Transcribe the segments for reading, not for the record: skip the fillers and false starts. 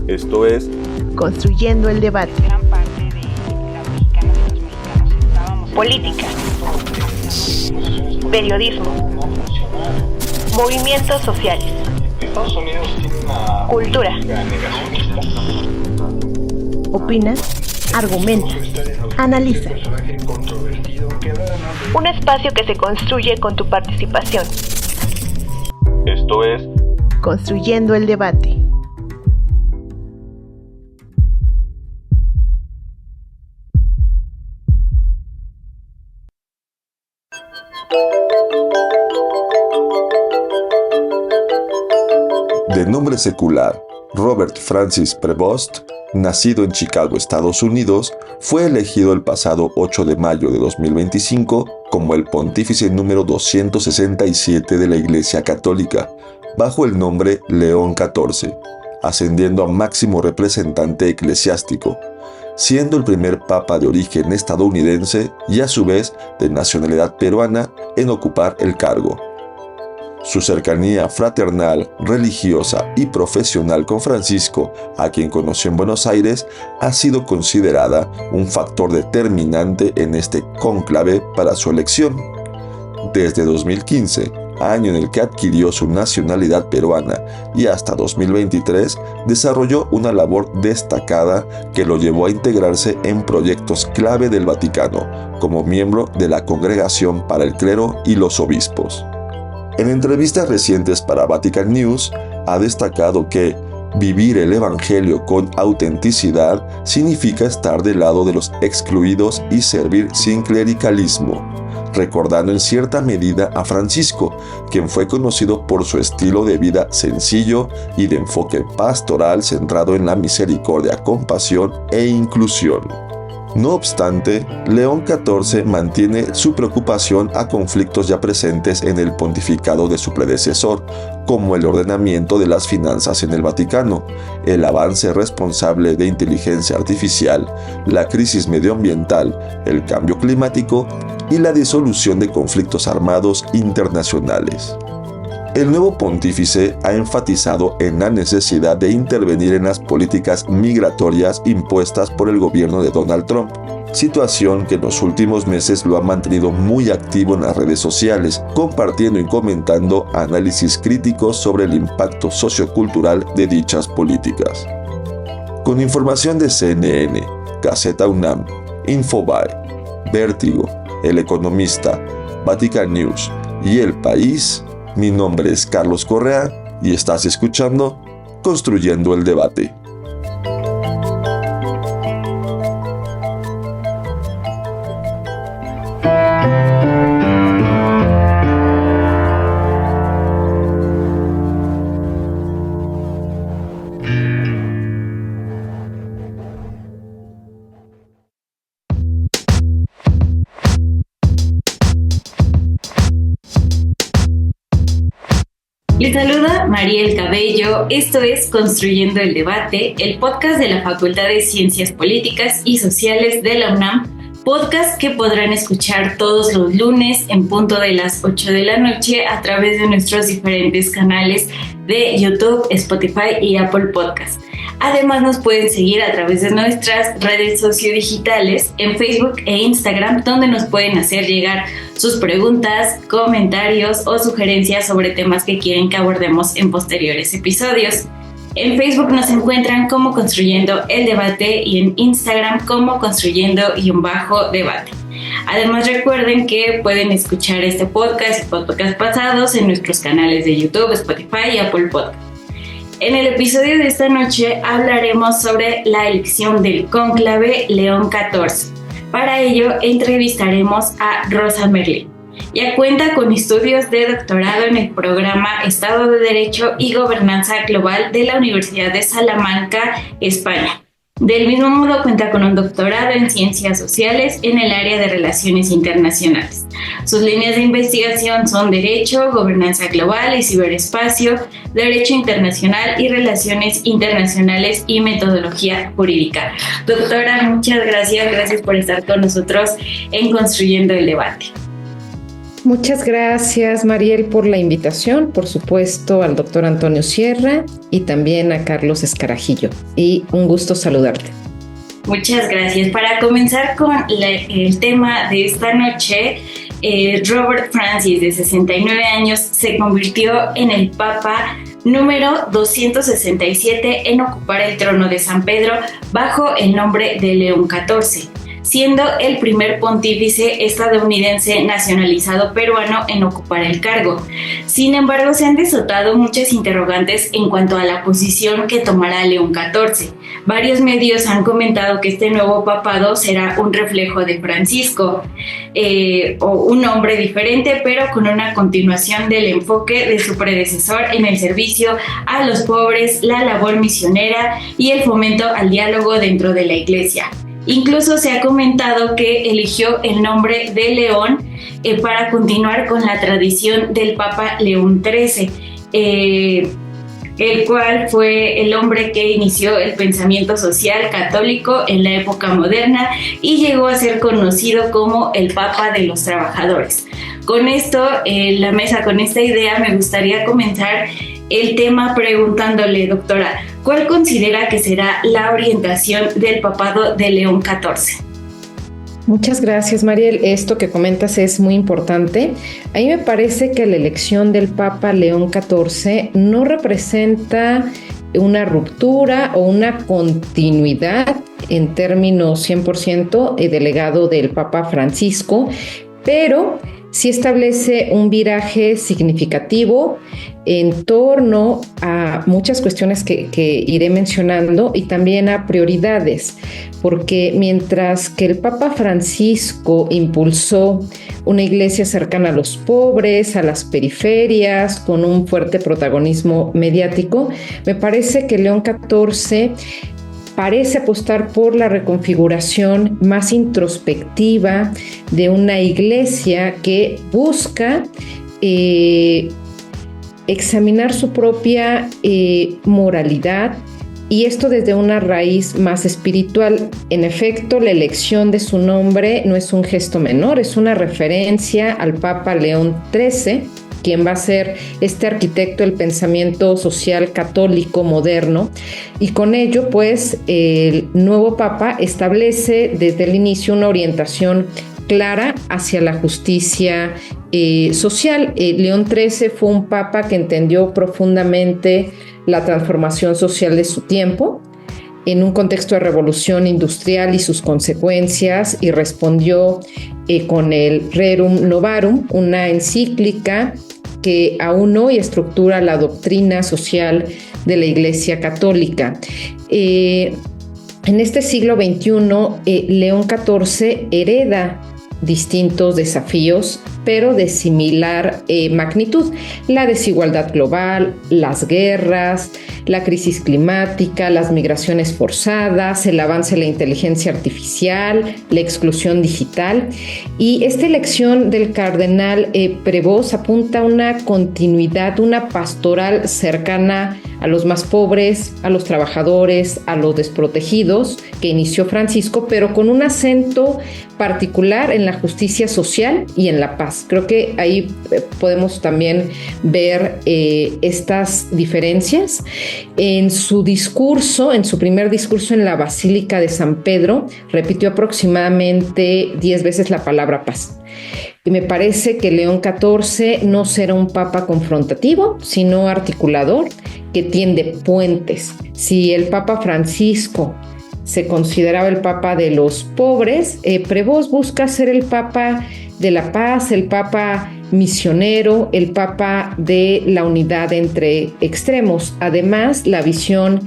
Esto es Construyendo el Debate. Gran parte de la mexicana y los mexicanos estábamos. Política, periodismo, movimientos sociales, Estados Unidos tiene una cultura. negacionista. Opina, argumenta, analiza. Un espacio que se construye con tu participación. Esto es Construyendo el Debate. De nombre secular, Robert Francis Prevost, nacido en Chicago, Estados Unidos, fue elegido el pasado 8 de mayo de 2025 como el pontífice número 267 de la Iglesia Católica, bajo el nombre León XIV, ascendiendo a máximo representante eclesiástico, siendo el primer papa de origen estadounidense y a su vez de nacionalidad peruana en ocupar el cargo. Su cercanía fraternal, religiosa y profesional con Francisco, a quien conoció en Buenos Aires, ha sido considerada un factor determinante en este cónclave para su elección. Desde 2015, año en el que adquirió su nacionalidad peruana, y hasta 2023, desarrolló una labor destacada que lo llevó a integrarse en proyectos clave del Vaticano, como miembro de la Congregación para el Clero y los Obispos. En entrevistas recientes para Vatican News, ha destacado que vivir el Evangelio con autenticidad significa estar del lado de los excluidos y servir sin clericalismo, recordando en cierta medida a Francisco, quien fue conocido por su estilo de vida sencillo y de enfoque pastoral centrado en la misericordia, compasión e inclusión. No obstante, León XIV mantiene su preocupación a conflictos ya presentes en el pontificado de su predecesor, como el ordenamiento de las finanzas en el Vaticano, el avance responsable de inteligencia artificial, la crisis medioambiental, el cambio climático y la disolución de conflictos armados internacionales. El nuevo pontífice ha enfatizado en la necesidad de intervenir en las políticas migratorias impuestas por el gobierno de Donald Trump, situación que en los últimos meses lo ha mantenido muy activo en las redes sociales, compartiendo y comentando análisis críticos sobre el impacto sociocultural de dichas políticas. Con información de CNN, Gaceta UNAM, Infobae, Vértigo, El Economista, Vatican News y El País, mi nombre es Carlos Correa y estás escuchando Construyendo el Debate. Les saluda Mariel Cabello, esto es Construyendo el Debate, el podcast de la Facultad de Ciencias Políticas y Sociales de la UNAM, podcast que podrán escuchar todos los lunes en punto de las 8 de la noche a través de nuestros diferentes canales de YouTube, Spotify y Apple Podcast. Además nos pueden seguir a través de nuestras redes sociodigitales en Facebook e Instagram, donde nos pueden hacer llegar sus preguntas, comentarios o sugerencias sobre temas que quieren que abordemos en posteriores episodios. En Facebook nos encuentran como Construyendo el Debate y en Instagram como Construyendo_Debate. Además recuerden que pueden escuchar este podcast y podcasts pasados en nuestros canales de YouTube, Spotify y Apple Podcast. En el episodio de esta noche hablaremos sobre la elección del cónclave León XIV. Para ello entrevistaremos a Rosa Merlin. Ya cuenta con estudios de doctorado en el programa Estado de Derecho y Gobernanza Global de la Universidad de Salamanca, España. Del mismo modo cuenta con un doctorado en Ciencias Sociales en el área de Relaciones Internacionales. Sus líneas de investigación son Derecho, Gobernanza Global y Ciberespacio, Derecho Internacional y Relaciones Internacionales y Metodología Jurídica. Doctora, muchas gracias por estar con nosotros en Construyendo el Debate. Muchas gracias, Mariel, por la invitación, por supuesto al doctor Antonio Sierra y también a Carlos Escarajillo. Y un gusto saludarte. Muchas gracias. Para comenzar con el tema de esta noche, Robert Francis, de 69 años, se convirtió en el Papa número 267 en ocupar el trono de San Pedro bajo el nombre de León XIV, siendo el primer pontífice estadounidense nacionalizado peruano en ocupar el cargo. Sin embargo, se han desatado muchas interrogantes en cuanto a la posición que tomará León XIV. Varios medios han comentado que este nuevo papado será un reflejo de Francisco, o un hombre diferente, pero con una continuación del enfoque de su predecesor en el servicio a los pobres, la labor misionera y el fomento al diálogo dentro de la Iglesia. Incluso se ha comentado que eligió el nombre de León para continuar con la tradición del Papa León XIII, el cual fue el hombre que inició el pensamiento social católico en la época moderna y llegó a ser conocido como el Papa de los Trabajadores. Con esto, la mesa, con esta idea, me gustaría comenzar el tema preguntándole, doctora, ¿cuál considera que será la orientación del papado de León XIV? Muchas gracias, Mariel. Esto que comentas es muy importante. A mí me parece que la elección del Papa León XIV no representa una ruptura o una continuidad en términos 100% del legado del Papa Francisco, pero sí establece un viraje significativo en torno a muchas cuestiones que iré mencionando y también a prioridades, porque mientras que el Papa Francisco impulsó una iglesia cercana a los pobres, a las periferias, con un fuerte protagonismo mediático, me parece que León XIV parece apostar por la reconfiguración más introspectiva de una iglesia que busca examinar su propia moralidad, y esto desde una raíz más espiritual. En efecto, la elección de su nombre no es un gesto menor, es una referencia al Papa León XIII, quien va a ser este arquitecto del pensamiento social católico moderno, y con ello pues el nuevo Papa establece desde el inicio una orientación clara hacia la justicia social. León XIII fue un Papa que entendió profundamente la transformación social de su tiempo en un contexto de revolución industrial y sus consecuencias, y respondió con el Rerum Novarum, una encíclica que aún hoy estructura la doctrina social de la Iglesia Católica. En este siglo XXI, León XIV hereda distintos desafíos, pero de similar magnitud: la desigualdad global, las guerras, la crisis climática, las migraciones forzadas, el avance de la inteligencia artificial, la exclusión digital. Y esta elección del cardenal Prevost apunta a una continuidad, una pastoral cercana a los más pobres, a los trabajadores, a los desprotegidos, que inició Francisco, pero con un acento particular en la justicia social y en la paz. Creo que ahí podemos también ver estas diferencias. En su discurso, en su primer discurso en la Basílica de San Pedro, repitió aproximadamente 10 veces la palabra paz. Y me parece que León XIV no será un papa confrontativo, sino articulador, que tiende puentes. Si el Papa Francisco se consideraba el papa de los pobres, Prevost busca ser el papa de la paz, el papa misionero, el papa de la unidad entre extremos. Además, la visión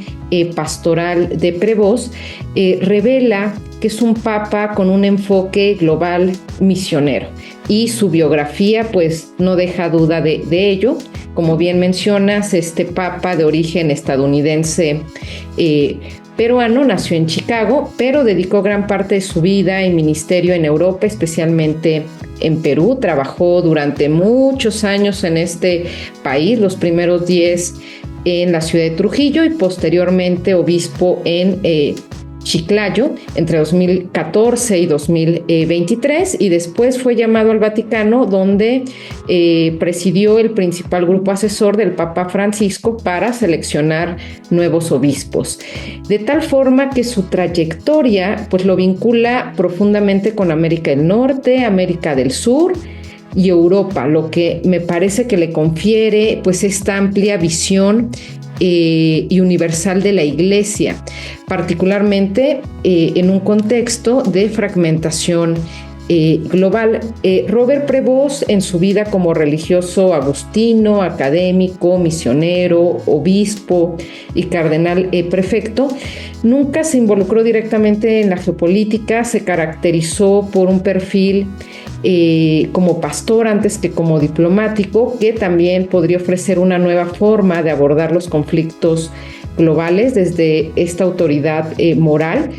pastoral de Prevost revela que es un papa con un enfoque global misionero, y su biografía pues no deja duda de ello. Como bien mencionas, este papa de origen estadounidense peruano nació en Chicago, pero dedicó gran parte de su vida y ministerio en Europa, especialmente en Perú. Trabajó durante muchos años en este país, los primeros 10 en la ciudad de Trujillo y posteriormente obispo en Chiclayo entre 2014 y 2023, y después fue llamado al Vaticano, donde presidió el principal grupo asesor del Papa Francisco para seleccionar nuevos obispos. De tal forma que su trayectoria pues lo vincula profundamente con América del Norte, América del Sur y Europa, lo que me parece que le confiere pues esta amplia visión y universal de la Iglesia, particularmente en un contexto de fragmentación global. Robert Prevost, en su vida como religioso agustino, académico, misionero, obispo y cardenal prefecto, nunca se involucró directamente en la geopolítica. Se caracterizó por un perfil como pastor antes que como diplomático, que también podría ofrecer una nueva forma de abordar los conflictos globales desde esta autoridad moral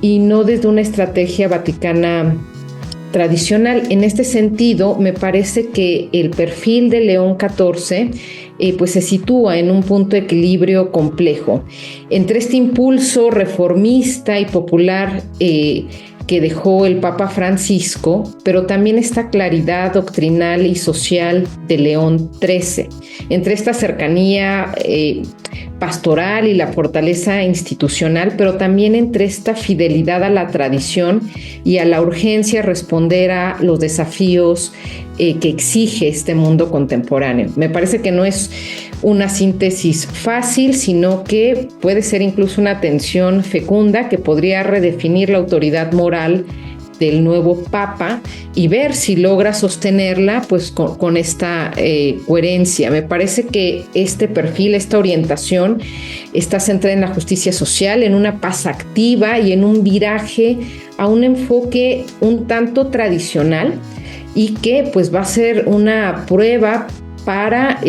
y no desde una estrategia vaticana tradicional. En este sentido, me parece que el perfil de León XIV pues se sitúa en un punto de equilibrio complejo entre este impulso reformista y popular que dejó el Papa Francisco, pero también esta claridad doctrinal y social de León XIII, entre esta cercanía pastoral y la fortaleza institucional, pero también entre esta fidelidad a la tradición y a la urgencia de responder a los desafíos que exige este mundo contemporáneo. Me parece que no es una síntesis fácil, sino que puede ser incluso una tensión fecunda que podría redefinir la autoridad moral del nuevo Papa y ver si logra sostenerla pues con esta coherencia. Me parece que este perfil, esta orientación está centrada en la justicia social, en una paz activa y en un viraje a un enfoque un tanto tradicional, y que pues va a ser una prueba para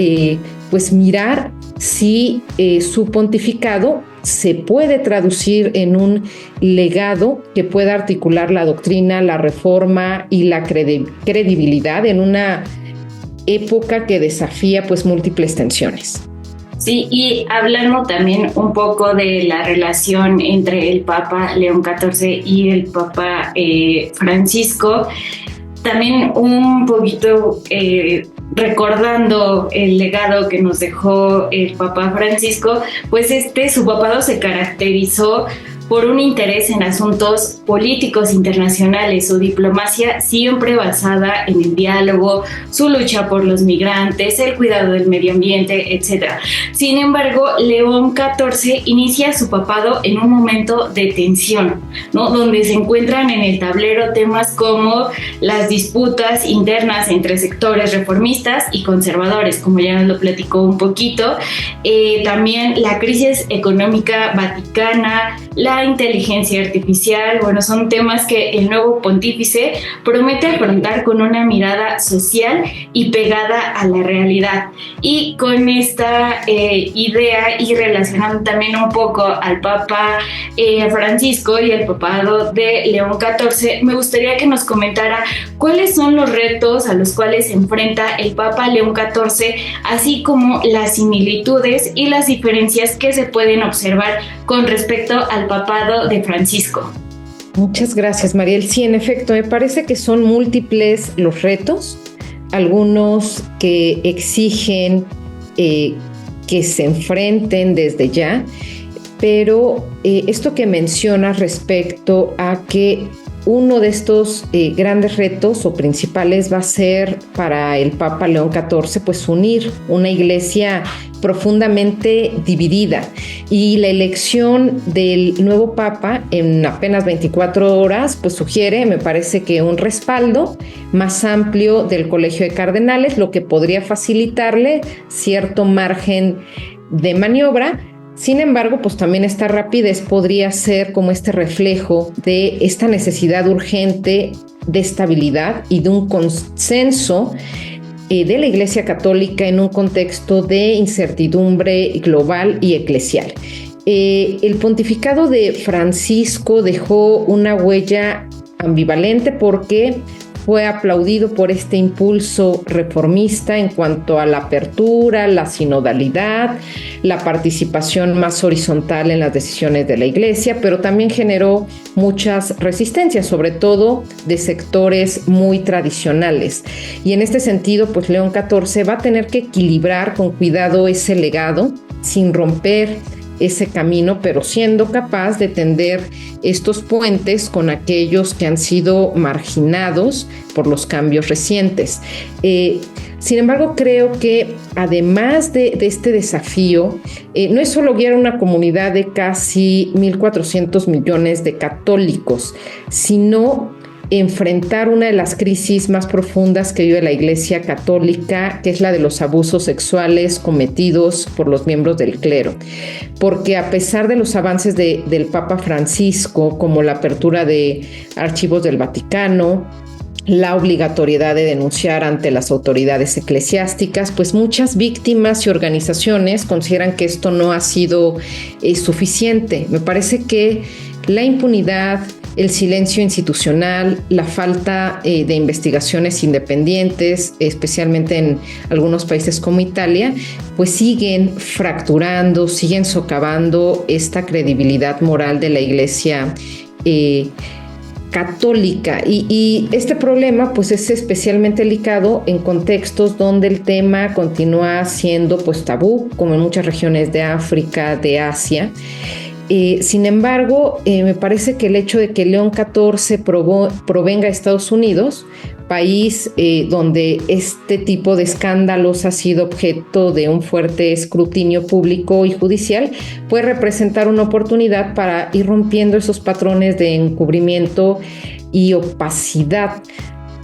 pues mirar si su pontificado se puede traducir en un legado que pueda articular la doctrina, la reforma y la credibilidad en una época que desafía pues múltiples tensiones. Sí, y hablando también un poco de la relación entre el Papa León XIV y el Papa Francisco, también un poquito recordando el legado que nos dejó el Papa Francisco, pues su papado se caracterizó por un interés en asuntos políticos internacionales, su diplomacia siempre basada en el diálogo, su lucha por los migrantes, el cuidado del medio ambiente, etc. Sin embargo, León XIV inicia su papado en un momento de tensión, ¿no? Donde se encuentran en el tablero temas como las disputas internas entre sectores reformistas y conservadores, como ya nos lo platicó un poquito, también la crisis económica vaticana, la inteligencia artificial. Bueno, son temas que el nuevo pontífice promete afrontar con una mirada social y pegada a la realidad. Y con esta idea, y relacionando también un poco al Papa Francisco y el papado de León XIV, me gustaría que nos comentara cuáles son los retos a los cuales se enfrenta el Papa León XIV, así como las similitudes y las diferencias que se pueden observar con respecto al papado de Francisco. Muchas gracias, Mariel. Sí, en efecto, me parece que son múltiples los retos, algunos que exigen que se enfrenten desde ya, pero esto que mencionas respecto a que uno de estos grandes retos o principales va a ser para el Papa León XIV pues unir una iglesia profundamente dividida, y la elección del nuevo Papa en apenas 24 horas pues sugiere, me parece, que un respaldo más amplio del Colegio de Cardenales, lo que podría facilitarle cierto margen de maniobra. Sin embargo, pues también esta rapidez podría ser como este reflejo de esta necesidad urgente de estabilidad y de un consenso de la Iglesia Católica en un contexto de incertidumbre global y eclesial. El pontificado de Francisco dejó una huella ambivalente porque fue aplaudido por este impulso reformista en cuanto a la apertura, la sinodalidad, la participación más horizontal en las decisiones de la Iglesia, pero también generó muchas resistencias, sobre todo de sectores muy tradicionales. Y en este sentido, pues León XIV va a tener que equilibrar con cuidado ese legado, sin romper ese camino, pero siendo capaz de tender estos puentes con aquellos que han sido marginados por los cambios recientes. Sin embargo, creo que además de este desafío, no es solo guiar una comunidad de casi 1.400 millones de católicos, sino enfrentar una de las crisis más profundas que vive la Iglesia Católica, que es la de los abusos sexuales cometidos por los miembros del clero. Porque a pesar de los avances del Papa Francisco, como la apertura de archivos del Vaticano, la obligatoriedad de denunciar ante las autoridades eclesiásticas, pues muchas víctimas y organizaciones consideran que esto no ha sido suficiente. Me parece que la impunidad, el silencio institucional, la falta de investigaciones independientes, especialmente en algunos países como Italia, pues siguen fracturando, siguen socavando esta credibilidad moral de la Iglesia católica. Y este problema pues es especialmente delicado en contextos donde el tema continúa siendo pues tabú, como en muchas regiones de África, de Asia. Sin embargo, me parece que el hecho de que León XIV provenga de Estados Unidos, país donde este tipo de escándalos ha sido objeto de un fuerte escrutinio público y judicial, puede representar una oportunidad para ir rompiendo esos patrones de encubrimiento y opacidad.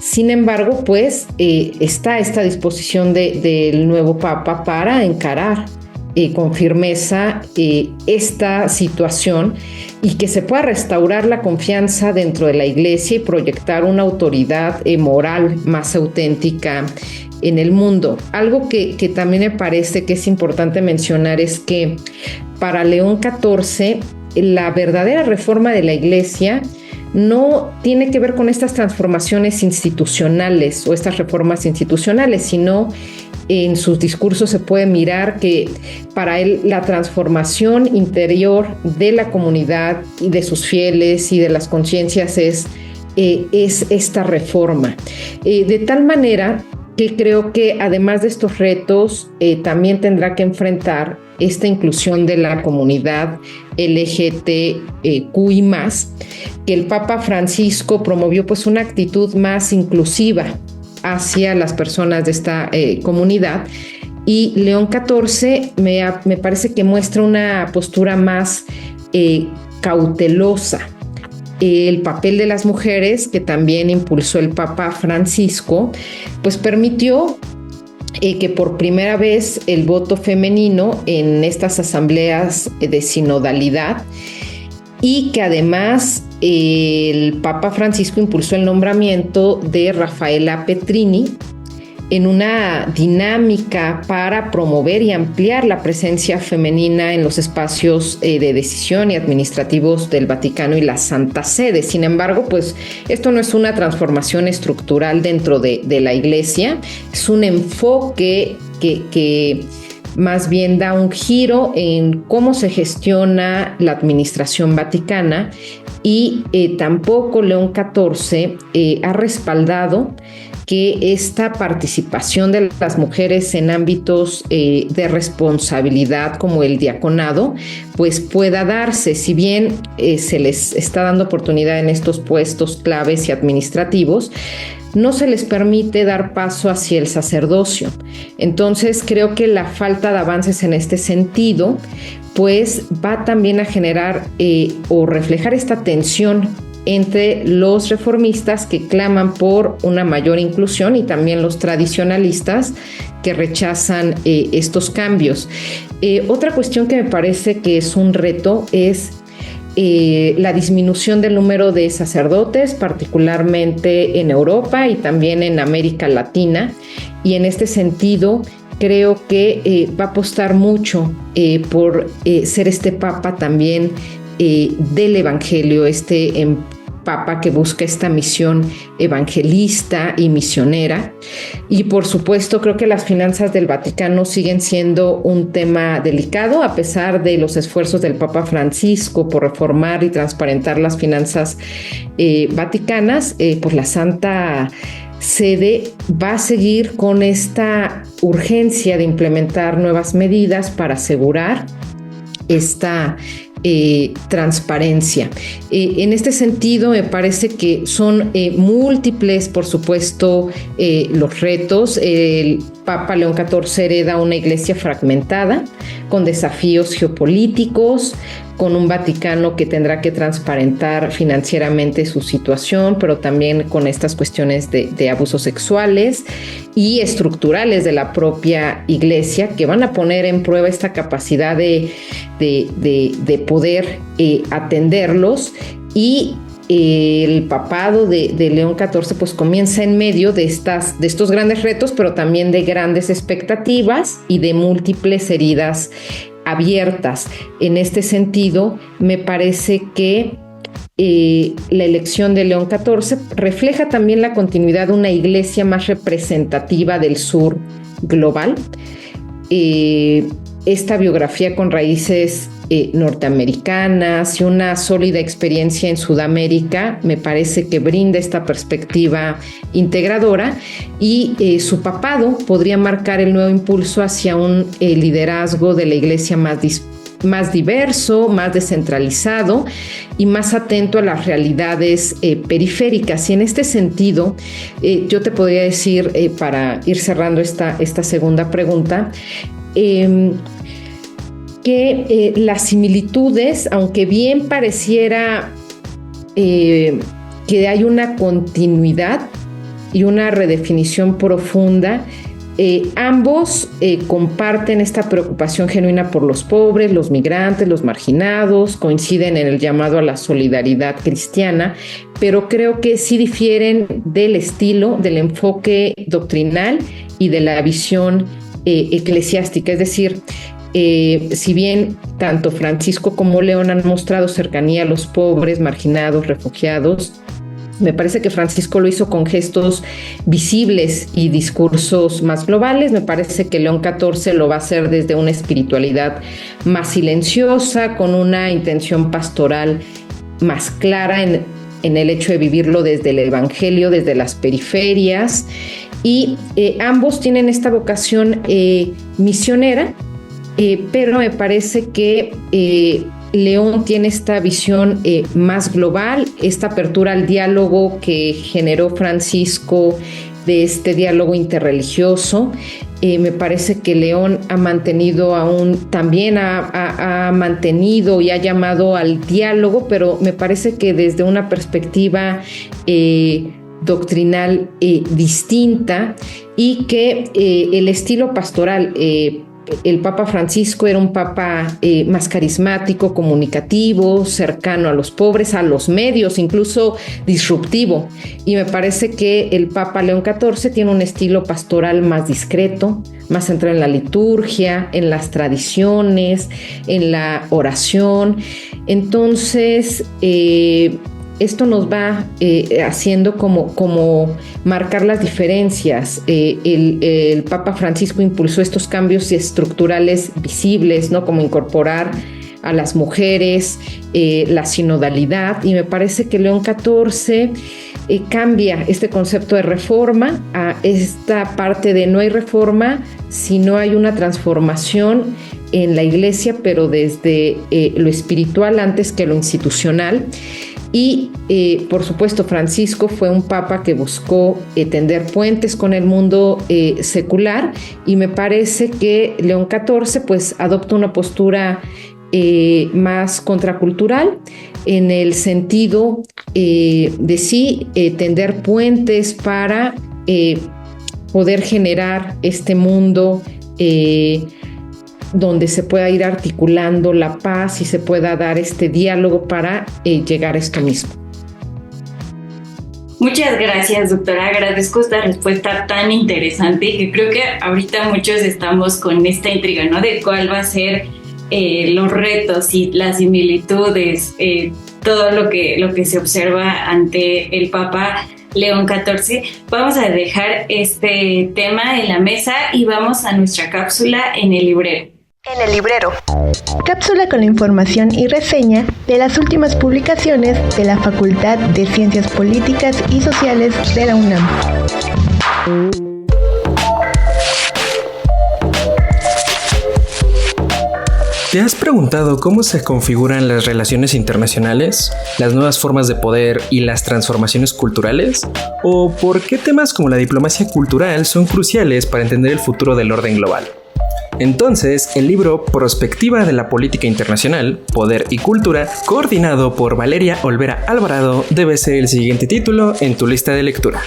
Sin embargo, pues está esta disposición del nuevo Papa para encarar con firmeza esta situación y que se pueda restaurar la confianza dentro de la Iglesia y proyectar una autoridad moral más auténtica en el mundo. Algo que también me parece que es importante mencionar es que para León XIV la verdadera reforma de la Iglesia no tiene que ver con estas transformaciones institucionales o estas reformas institucionales, sino en sus discursos se puede mirar que para él la transformación interior de la comunidad y de sus fieles y de las conciencias es esta reforma. De tal manera que creo que además de estos retos también tendrá que enfrentar esta inclusión de la comunidad LGTQI+, que el Papa Francisco promovió pues una actitud más inclusiva hacia las personas de esta comunidad, y León XIV me parece que muestra una postura más cautelosa. El papel de las mujeres, que también impulsó el Papa Francisco, pues permitió que por primera vez el voto femenino en estas asambleas de sinodalidad, y que además el Papa Francisco impulsó el nombramiento de Rafaela Petrini en una dinámica para promover y ampliar la presencia femenina en los espacios de decisión y administrativos del Vaticano y la Santa Sede. Sin embargo, pues esto no es una transformación estructural dentro de la Iglesia, es un enfoque que más bien da un giro en cómo se gestiona la administración vaticana, y tampoco León XIV ha respaldado que esta participación de las mujeres en ámbitos de responsabilidad como el diaconado pues pueda darse. Si bien se les está dando oportunidad en estos puestos claves y administrativos, no se les permite dar paso hacia el sacerdocio. Entonces creo que la falta de avances en este sentido pues va también a generar o reflejar esta tensión entre los reformistas que claman por una mayor inclusión y también los tradicionalistas que rechazan estos cambios. Otra cuestión que me parece que es un reto es la disminución del número de sacerdotes, particularmente en Europa y también en América Latina, y en este sentido creo que va a apostar mucho por ser este Papa también del Evangelio, este papa que busca esta misión evangelista y misionera. Y por supuesto, creo que las finanzas del Vaticano siguen siendo un tema delicado, a pesar de los esfuerzos del Papa Francisco por reformar y transparentar las finanzas vaticanas. Pues la Santa Sede va a seguir con esta urgencia de implementar nuevas medidas para asegurar esta transparencia. En este sentido, me parece que son múltiples, por supuesto, los retos. El Papa León XIV hereda una iglesia fragmentada, con desafíos geopolíticos, con un Vaticano que tendrá que transparentar financieramente su situación, pero también con estas cuestiones de abusos sexuales y estructurales de la propia iglesia, que van a poner en prueba esta capacidad de poder atenderlos. Y el papado de León XIV pues comienza en medio de estos grandes retos, pero también de grandes expectativas y de múltiples heridas abiertas. En este sentido, me parece que la elección de León XIV refleja también la continuidad de una iglesia más representativa del sur global. Esta biografía con raíces norteamericanas y una sólida experiencia en Sudamérica me parece que brinda esta perspectiva integradora, y su papado podría marcar el nuevo impulso hacia un liderazgo de la iglesia más diverso, más descentralizado y más atento a las realidades periféricas. Y en este sentido, yo te podría decir, para ir cerrando esta segunda pregunta, que las similitudes, aunque bien pareciera que hay una continuidad y una redefinición profunda, ambos comparten esta preocupación genuina por los pobres, los migrantes, los marginados, coinciden en el llamado a la solidaridad cristiana, pero creo que sí difieren del estilo, del enfoque doctrinal y de la visión eclesiástica. Es decir, si bien tanto Francisco como León han mostrado cercanía a los pobres, marginados, refugiados, me parece que Francisco lo hizo con gestos visibles y discursos más globales. Me parece que León XIV lo va a hacer desde una espiritualidad más silenciosa, con una intención pastoral más clara en el hecho de vivirlo desde el Evangelio, desde las periferias. Y ambos tienen esta vocación misionera, pero me parece que León tiene esta visión más global, esta apertura al diálogo que generó Francisco, de este diálogo interreligioso. Me parece que León ha mantenido también ha mantenido y ha llamado al diálogo, pero me parece que desde una perspectiva doctrinal distinta, y que el estilo pastoral, el Papa Francisco era un papa más carismático, comunicativo, cercano a los pobres, a los medios, incluso disruptivo. Y me parece que el Papa León XIV tiene un estilo pastoral más discreto, más centrado en la liturgia, en las tradiciones, en la oración. Entonces, esto nos va haciendo como marcar las diferencias. El Papa Francisco impulsó estos cambios estructurales visibles, ¿no? Como incorporar a las mujeres, la sinodalidad, y me parece que León XIV cambia este concepto de reforma a esta parte de no hay reforma si no hay una transformación en la iglesia, pero desde lo espiritual antes que lo institucional. Y por supuesto, Francisco fue un papa que buscó tender puentes con el mundo secular, y me parece que León XIV pues adopta una postura más contracultural, en el sentido de sí tender puentes para poder generar este mundo donde se pueda ir articulando la paz y se pueda dar este diálogo para llegar a esto mismo. Muchas gracias, doctora. Agradezco esta respuesta tan interesante, y que creo que ahorita muchos estamos con esta intriga, ¿no? De cuál va a ser los retos y las similitudes todo lo que se observa ante el Papa León XIV. Vamos a dejar este tema en la mesa y vamos a nuestra cápsula en el librero. En el librero. Cápsula con la información y reseña de las últimas publicaciones de la Facultad de Ciencias Políticas y Sociales de la UNAM. ¿Te has preguntado cómo se configuran las relaciones internacionales, las nuevas formas de poder y las transformaciones culturales? ¿O por qué temas como la diplomacia cultural son cruciales para entender el futuro del orden global? Entonces, el libro Prospectiva de la Política Internacional, Poder y Cultura, coordinado por Valeria Olvera Alvarado, debe ser el siguiente título en tu lista de lectura.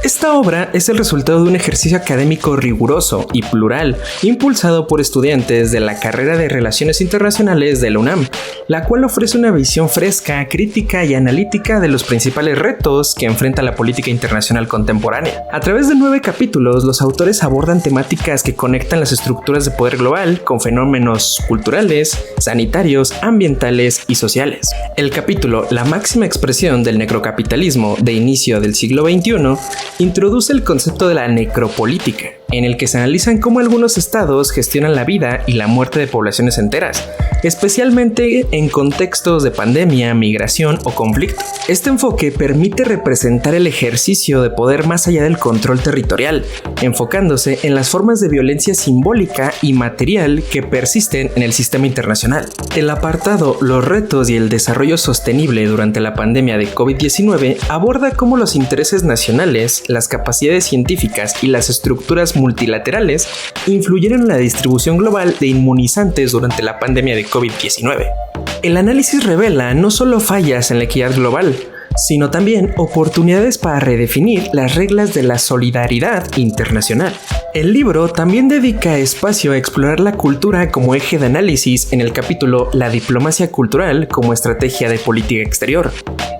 Esta obra es el resultado de un ejercicio académico riguroso y plural, impulsado por estudiantes de la carrera de Relaciones Internacionales de la UNAM, la cual ofrece una visión fresca, crítica y analítica de los principales retos que enfrenta la política internacional contemporánea. A través de 9 capítulos, los autores abordan temáticas que conectan las estructuras de poder global con fenómenos culturales, sanitarios, ambientales y sociales. El capítulo La máxima expresión del necrocapitalismo de inicio del siglo XXI introduce el concepto de la necropolítica, en el que se analizan cómo algunos estados gestionan la vida y la muerte de poblaciones enteras, especialmente en contextos de pandemia, migración o conflicto. Este enfoque permite representar el ejercicio de poder más allá del control territorial, enfocándose en las formas de violencia simbólica y material que persisten en el sistema internacional. El apartado Los retos y el desarrollo sostenible durante la pandemia de COVID-19 aborda cómo los intereses nacionales, las capacidades científicas y las estructuras multilaterales influyeron en la distribución global de inmunizantes durante la pandemia de COVID-19. El análisis revela no solo fallas en la equidad global, sino también oportunidades para redefinir las reglas de la solidaridad internacional. El libro también dedica espacio a explorar la cultura como eje de análisis en el capítulo La diplomacia cultural como estrategia de política exterior.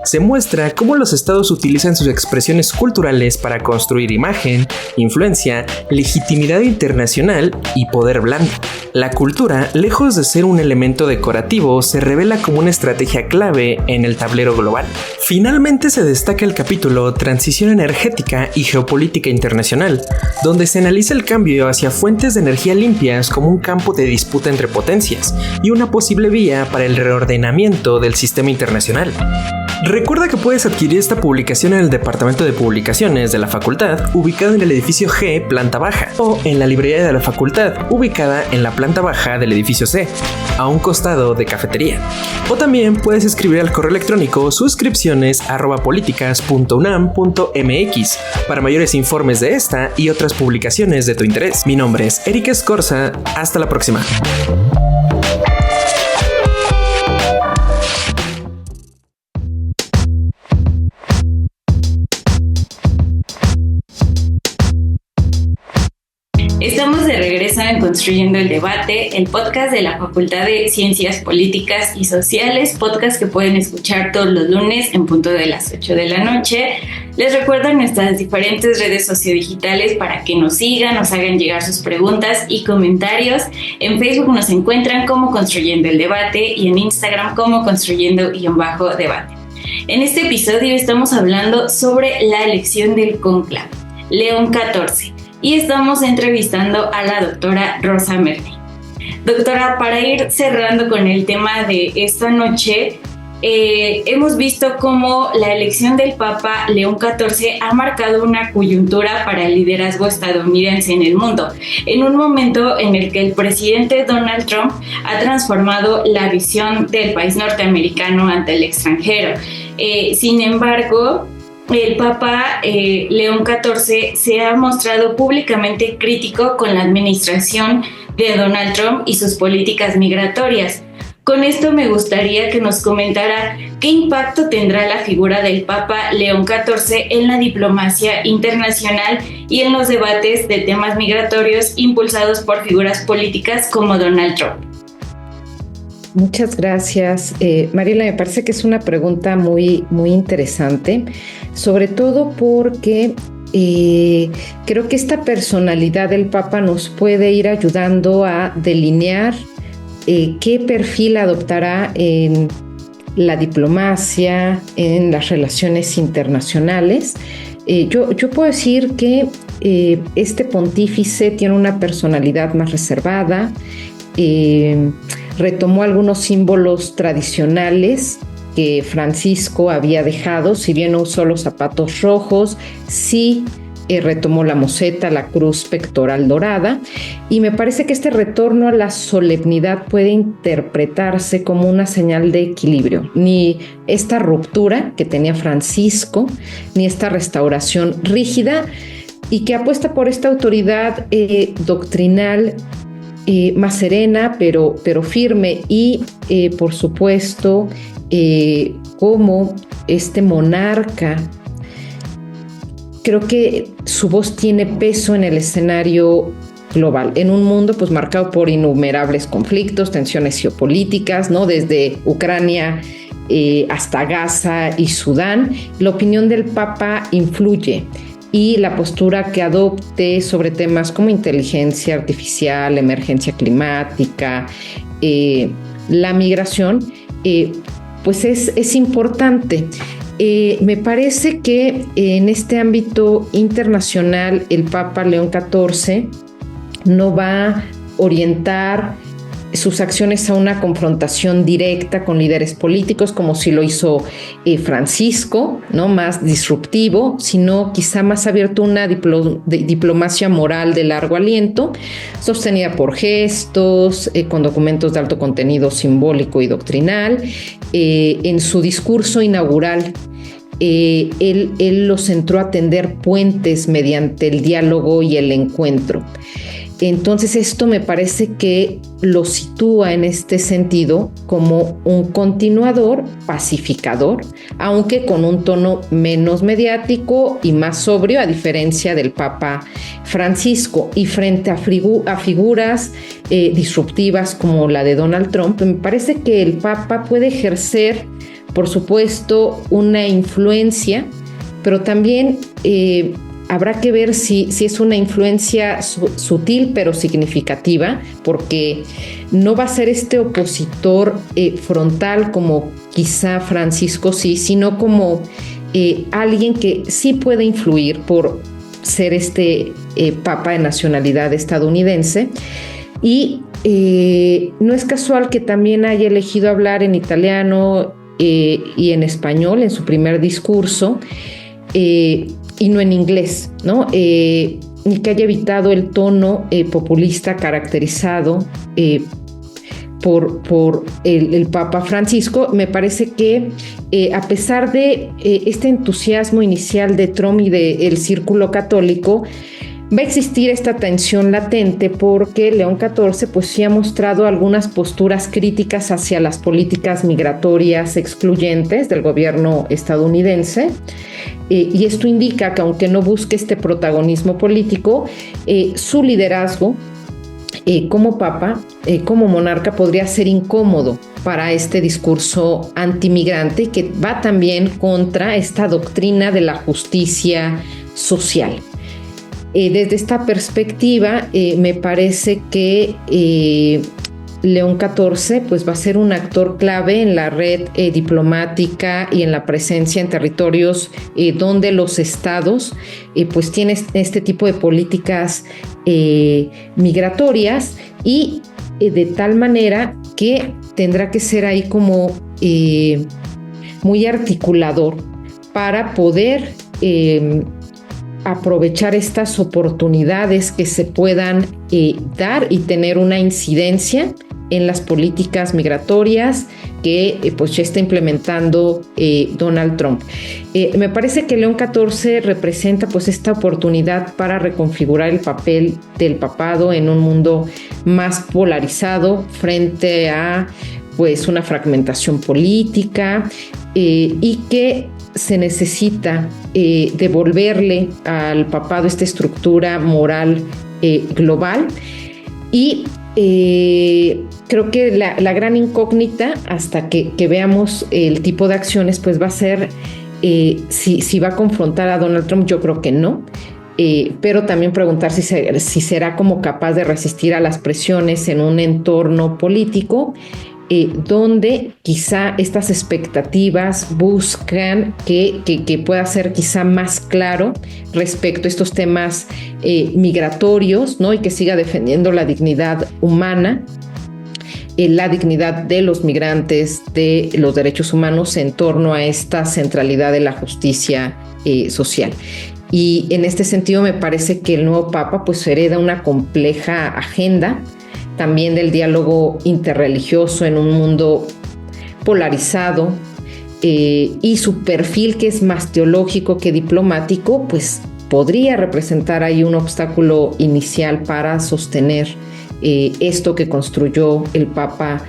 Se muestra cómo los estados utilizan sus expresiones culturales para construir imagen, influencia, legitimidad internacional y poder blando. La cultura, lejos de ser un elemento decorativo, se revela como una estrategia clave en el tablero global. Finalmente se destaca el capítulo Transición energética y geopolítica internacional, donde se analiza el cambio hacia fuentes de energía limpias como un campo de disputa entre potencias y una posible vía para el reordenamiento del sistema internacional. Recuerda que puedes adquirir esta publicación en el departamento de publicaciones de la facultad, ubicado en el edificio G, planta baja, o en la librería de la facultad, ubicada en la planta baja del edificio C, a un costado de cafetería. O también puedes escribir al correo electrónico suscripciones@políticas.unam.mx para mayores informes de esta y otras publicaciones de tu interés. Mi nombre es Eric Escorza. Hasta la próxima. Estamos de regreso en Construyendo el Debate, el podcast de la Facultad de Ciencias Políticas y Sociales, podcast que pueden escuchar todos los lunes en punto de las 8 de la noche. Les recuerdo nuestras diferentes redes sociodigitales para que nos sigan, nos hagan llegar sus preguntas y comentarios. En Facebook nos encuentran como Construyendo el Debate y en Instagram como Construyendo_Debate. En este episodio estamos hablando sobre la elección del cónclave, León XIV. Y estamos entrevistando a la doctora Rosa Merni. Doctora, para ir cerrando con el tema de esta noche, hemos visto cómo la elección del Papa León XIV ha marcado una coyuntura para el liderazgo estadounidense en el mundo, en un momento en el que el presidente Donald Trump ha transformado la visión del país norteamericano ante el extranjero. Sin embargo, el Papa León XIV se ha mostrado públicamente crítico con la administración de Donald Trump y sus políticas migratorias. Con esto me gustaría que nos comentara qué impacto tendrá la figura del Papa León XIV en la diplomacia internacional y en los debates de temas migratorios impulsados por figuras políticas como Donald Trump. Muchas gracias. Mariela, me parece que es una pregunta muy, muy interesante, sobre todo porque creo que esta personalidad del Papa nos puede ir ayudando a delinear qué perfil adoptará en la diplomacia, en las relaciones internacionales. Yo puedo decir que este pontífice tiene una personalidad más reservada, retomó algunos símbolos tradicionales que Francisco había dejado. Si bien no usó los zapatos rojos, sí retomó la moseta, la cruz pectoral dorada, y me parece que este retorno a la solemnidad puede interpretarse como una señal de equilibrio. Ni esta ruptura que tenía Francisco, ni esta restauración rígida, y que apuesta por esta autoridad doctrinal más serena, pero firme, y por supuesto como este monarca. Creo que su voz tiene peso en el escenario global, en un mundo pues marcado por innumerables conflictos, tensiones geopolíticas, ¿no? Desde Ucrania hasta Gaza y Sudán. La opinión del Papa influye, y la postura que adopte sobre temas como inteligencia artificial, emergencia climática, la migración, pues es importante. Me parece que en este ámbito internacional el Papa León XIV no va a orientar sus acciones a una confrontación directa con líderes políticos como si lo hizo Francisco, ¿no? Más disruptivo, sino quizá más abierto a una diplomacia moral de largo aliento, sostenida por gestos, con documentos de alto contenido simbólico y doctrinal. En su discurso inaugural, él lo centró a tender puentes mediante el diálogo y el encuentro. Entonces esto me parece que lo sitúa en este sentido como un continuador pacificador, aunque con un tono menos mediático y más sobrio, a diferencia del Papa Francisco. Y frente a figuras disruptivas como la de Donald Trump, me parece que el Papa puede ejercer, por supuesto, una influencia, pero también habrá que ver si es una influencia sutil pero significativa, porque no va a ser este opositor frontal como quizá Francisco sí, sino como alguien que sí puede influir por ser este papa de nacionalidad estadounidense. Y no es casual que también haya elegido hablar en italiano y en español en su primer discurso, y no en inglés, ¿no? Ni que haya evitado el tono populista caracterizado por el Papa Francisco. Me parece que a pesar de este entusiasmo inicial de Trump y del círculo católico, va a existir esta tensión latente, porque León XIV pues sí ha mostrado algunas posturas críticas hacia las políticas migratorias excluyentes del gobierno estadounidense, y esto indica que aunque no busque este protagonismo político, su liderazgo como papa, como monarca, podría ser incómodo para este discurso antimigrante que va también contra esta doctrina de la justicia social. Desde esta perspectiva, me parece que León XIV pues, va a ser un actor clave en la red diplomática y en la presencia en territorios donde los estados pues, tienen este tipo de políticas migratorias, y de tal manera que tendrá que ser ahí como muy articulador para poder aprovechar estas oportunidades que se puedan dar y tener una incidencia en las políticas migratorias que pues ya está implementando Donald Trump. Me parece que León XIV representa pues esta oportunidad para reconfigurar el papel del papado en un mundo más polarizado frente a pues una fragmentación política, y que se necesita devolverle al papado esta estructura moral global. Y creo que la gran incógnita hasta que veamos el tipo de acciones pues va a ser si va a confrontar a Donald Trump. Yo creo que no, pero también preguntar si será como capaz de resistir a las presiones en un entorno político donde quizá estas expectativas buscan que pueda ser quizá más claro respecto a estos temas migratorios, ¿no? Y que siga defendiendo la dignidad humana, la dignidad de los migrantes, de los derechos humanos en torno a esta centralidad de la justicia social. Y en este sentido me parece que el nuevo Papa pues hereda una compleja agenda también del diálogo interreligioso en un mundo polarizado, y su perfil, que es más teológico que diplomático, pues podría representar ahí un obstáculo inicial para sostener esto que construyó el Papa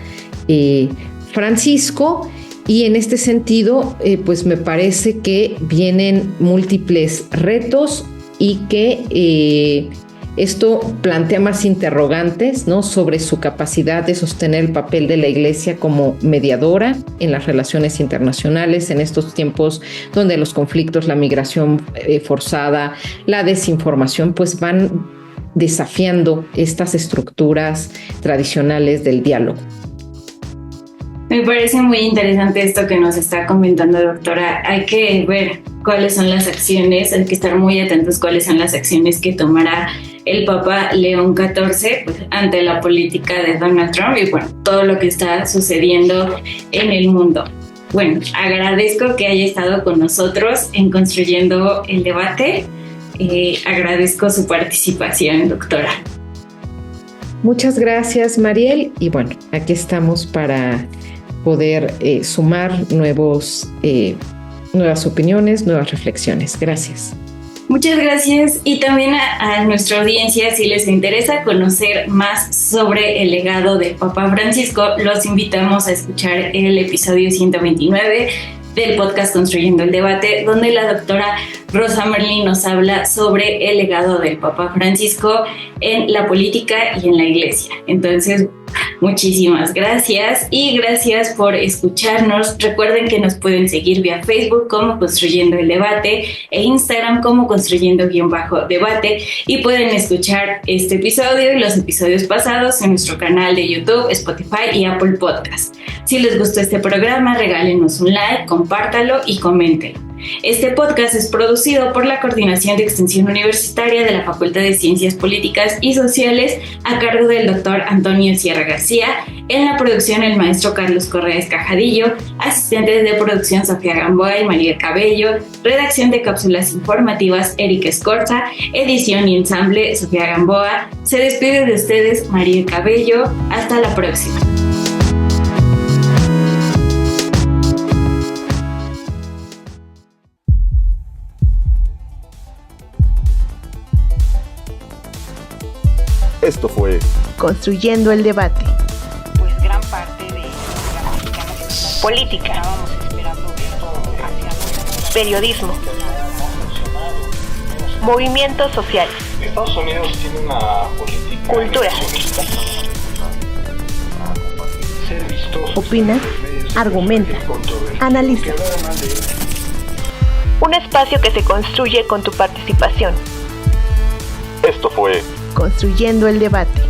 Francisco. Y en este sentido, pues me parece que vienen múltiples retos y que esto plantea más interrogantes, ¿no?, sobre su capacidad de sostener el papel de la Iglesia como mediadora en las relaciones internacionales en estos tiempos donde los conflictos, la migración forzada, la desinformación, pues van desafiando estas estructuras tradicionales del diálogo. Me parece muy interesante esto que nos está comentando, doctora. Hay que ver cuáles son las acciones, hay que estar muy atentos cuáles son las acciones que tomará el Papa León XIV pues, ante la política de Donald Trump y bueno, todo lo que está sucediendo en el mundo. Bueno, agradezco que haya estado con nosotros en Construyendo el Debate. Agradezco su participación, doctora. Muchas gracias, Mariel. Y bueno, aquí estamos para poder sumar nuevas opiniones, nuevas reflexiones. Gracias. Muchas gracias, y también a nuestra audiencia, si les interesa conocer más sobre el legado del Papa Francisco, los invitamos a escuchar el episodio 129 del podcast Construyendo el Debate, donde la doctora Rosa Merlin nos habla sobre el legado del Papa Francisco en la política y en la Iglesia. Entonces, muchísimas gracias y gracias por escucharnos. Recuerden que nos pueden seguir vía Facebook como Construyendo el Debate e Instagram como Construyendo_Debate, y pueden escuchar este episodio y los episodios pasados en nuestro canal de YouTube, Spotify y Apple Podcast. Si les gustó este programa, regálenos un like, compártalo y coméntenlo. Este podcast es producido por la Coordinación de Extensión Universitaria de la Facultad de Ciencias Políticas y Sociales, a cargo del doctor Antonio Sierra García. En la producción, el maestro Carlos Correa Escajadillo, asistentes de producción Sofía Gamboa y María Cabello, redacción de cápsulas informativas Erika Escorza, edición y ensamble Sofía Gamboa. Se despide de ustedes María Cabello. Hasta la próxima. Esto fue Construyendo el Debate. Pues gran parte de la mexicana política, estábamos esperando esto hacia periodismo, movimientos sociales, Estados Unidos tiene una política cultura, ser vistoso, Opina, argumenta, analiza. un espacio que se construye con tu participación. Esto fue Construyendo el Debate.